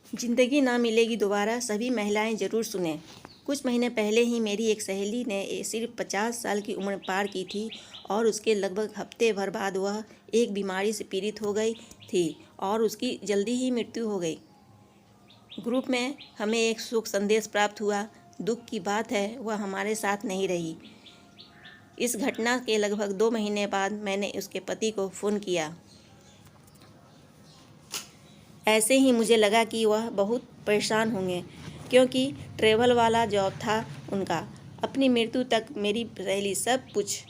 ज़िंदगी ना मिलेगी दोबारा, सभी महिलाएं ज़रूर सुनें। कुछ महीने पहले ही मेरी एक सहेली ने सिर्फ 50 साल की उम्र पार की थी और उसके लगभग हफ्ते भर बाद वह एक बीमारी से पीड़ित हो गई थी और उसकी जल्दी ही मृत्यु हो गई। ग्रुप में हमें एक शोक संदेश प्राप्त हुआ। दुख की बात है, वह हमारे साथ नहीं रही। इस घटना के लगभग 2 महीने बाद मैंने उसके पति को फ़ोन किया। ऐसे ही मुझे लगा कि वह बहुत परेशान होंगे, क्योंकि ट्रैवल वाला जॉब था उनका। अपनी मृत्यु तक मेरी सहेली सब कुछ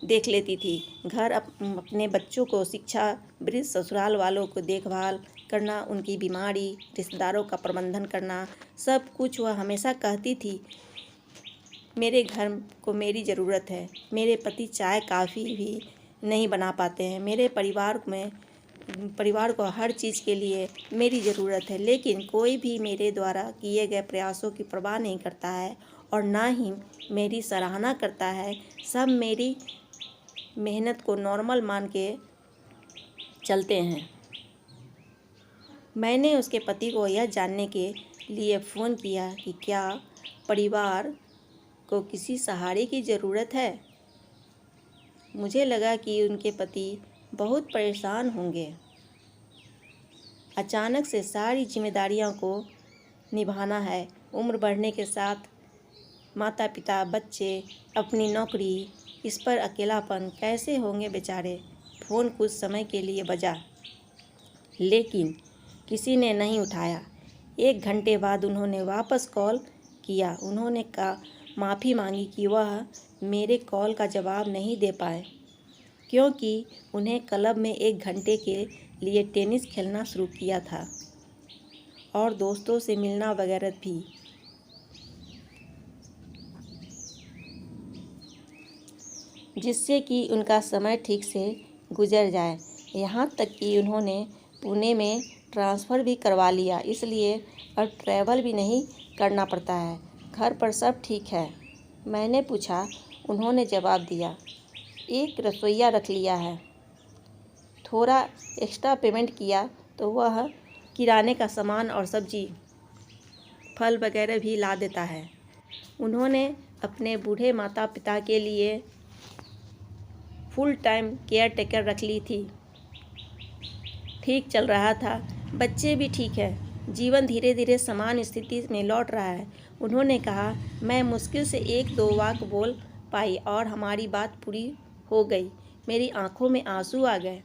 देख लेती थी। घर, अपने बच्चों को शिक्षा, वृद्ध ससुराल वालों को देखभाल करना, उनकी बीमारी, रिश्तेदारों का प्रबंधन करना, सब कुछ वह हमेशा कहती थी, मेरे घर को मेरी ज़रूरत है। मेरे पति चाय काफ़ी भी नहीं बना पाते हैं। मेरे परिवार को हर चीज़ के लिए मेरी ज़रूरत है, लेकिन कोई भी मेरे द्वारा किए गए प्रयासों की परवाह नहीं करता है और ना ही मेरी सराहना करता है। सब मेरी मेहनत को नॉर्मल मान के चलते हैं। मैंने उसके पति को यह जानने के लिए फ़ोन किया कि क्या परिवार को किसी सहारे की ज़रूरत है। मुझे लगा कि उनके पति बहुत परेशान होंगे। अचानक से सारी जिम्मेदारियों को निभाना है। उम्र बढ़ने के साथ माता पिता, बच्चे, अपनी नौकरी, इस पर अकेलापन कैसे होंगे बेचारे। फ़ोन कुछ समय के लिए बजा, लेकिन किसी ने नहीं उठाया। 1 घंटे बाद उन्होंने वापस कॉल किया। उन्होंने माफ़ी मांगी कि वह मेरे कॉल का जवाब नहीं दे पाए, क्योंकि उन्हें क्लब में 1 घंटे के लिए टेनिस खेलना शुरू किया था और दोस्तों से मिलना वगैरह भी। जिससे कि उनका समय ठीक से गुजर जाए। यहाँ तक कि उन्होंने पुणे में ट्रांसफ़र भी करवा लिया, इसलिए अब ट्रैवल भी नहीं करना पड़ता है। घर पर सब ठीक है? मैंने पूछा। उन्होंने जवाब दिया, एक रसोइया रख लिया है। थोड़ा एक्स्ट्रा पेमेंट किया तो वह किराने का सामान और सब्जी, फल वगैरह भी ला देता है। उन्होंने अपने बूढ़े माता पिता के लिए फुल टाइम केयर टेकर रख ली थी। ठीक चल रहा था, बच्चे भी ठीक है। जीवन धीरे धीरे समान स्थिति में लौट रहा है। उन्होंने कहा, मैं मुश्किल से 1-2 वाक्य बोल पाई और हमारी बात पूरी हो गई। मेरी आंखों में आंसू आ गए।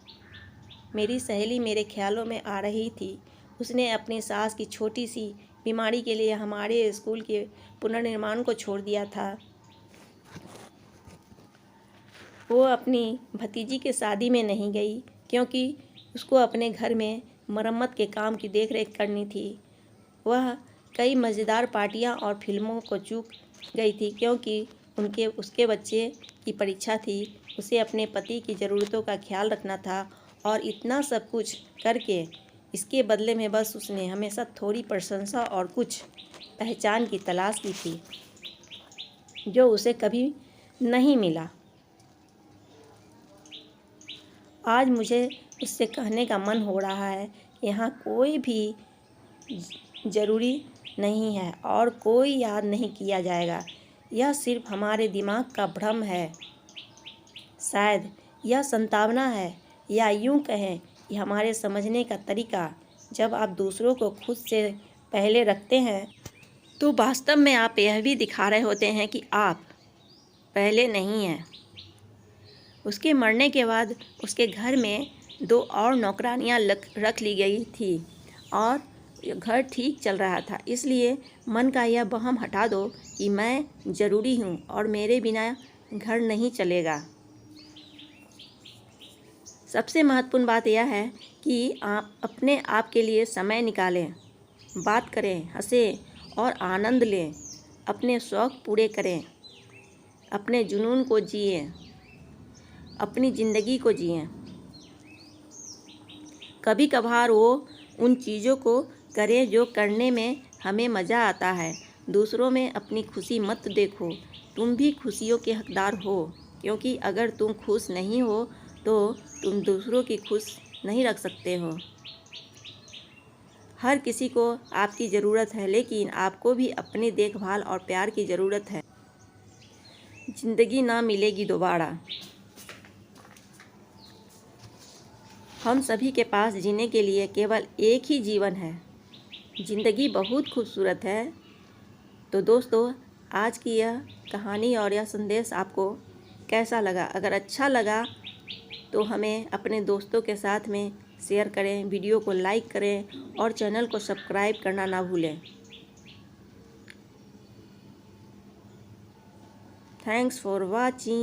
मेरी सहेली मेरे ख्यालों में आ रही थी। उसने अपनी सास की छोटी सी बीमारी के लिए हमारे स्कूल के पुनर्निर्माण को छोड़ दिया था। वो अपनी भतीजी के शादी में नहीं गई, क्योंकि उसको अपने घर में मरम्मत के काम की देखरेख करनी थी। वह कई मज़ेदार पार्टियां और फिल्मों को चूक गई थी, क्योंकि उसके बच्चे की परीक्षा थी। उसे अपने पति की ज़रूरतों का ख्याल रखना था और इतना सब कुछ करके इसके बदले में बस उसने हमेशा थोड़ी प्रशंसा और कुछ पहचान की तलाश की थी, जो उसे कभी नहीं मिला। आज मुझे उससे कहने का मन हो रहा है, यहाँ कोई भी ज़रूरी नहीं है और कोई याद नहीं किया जाएगा। यह सिर्फ हमारे दिमाग का भ्रम है। शायद यह संतावना है, या यूँ कहें कि हमारे समझने का तरीका। जब आप दूसरों को खुद से पहले रखते हैं, तो वास्तव में आप यह भी दिखा रहे होते हैं कि आप पहले नहीं हैं। उसके मरने के बाद उसके घर में 2 और नौकरानियां रख ली गई थी और घर ठीक चल रहा था। इसलिए मन का यह वहम हटा दो कि मैं ज़रूरी हूँ और मेरे बिना घर नहीं चलेगा। सबसे महत्वपूर्ण बात यह है कि आप अपने आप के लिए समय निकालें, बात करें, हंसें और आनंद लें। अपने शौक़ पूरे करें, अपने जुनून को जिएं, अपनी ज़िंदगी को जिएं। कभी कभार वो उन चीज़ों को करें जो करने में हमें मज़ा आता है। दूसरों में अपनी खुशी मत देखो, तुम भी खुशियों के हकदार हो, क्योंकि अगर तुम खुश नहीं हो तो तुम दूसरों की खुश नहीं रख सकते हो। हर किसी को आपकी ज़रूरत है, लेकिन आपको भी अपनी देखभाल और प्यार की ज़रूरत है। ज़िंदगी ना मिलेगी दोबारा। हम सभी के पास जीने के लिए केवल एक ही जीवन है। ज़िंदगी बहुत खूबसूरत है। तो दोस्तों, आज की यह कहानी और यह संदेश आपको कैसा लगा? अगर अच्छा लगा तो हमें अपने दोस्तों के साथ में शेयर करें, वीडियो को लाइक करें और चैनल को सब्सक्राइब करना ना भूलें। Thanks for watching.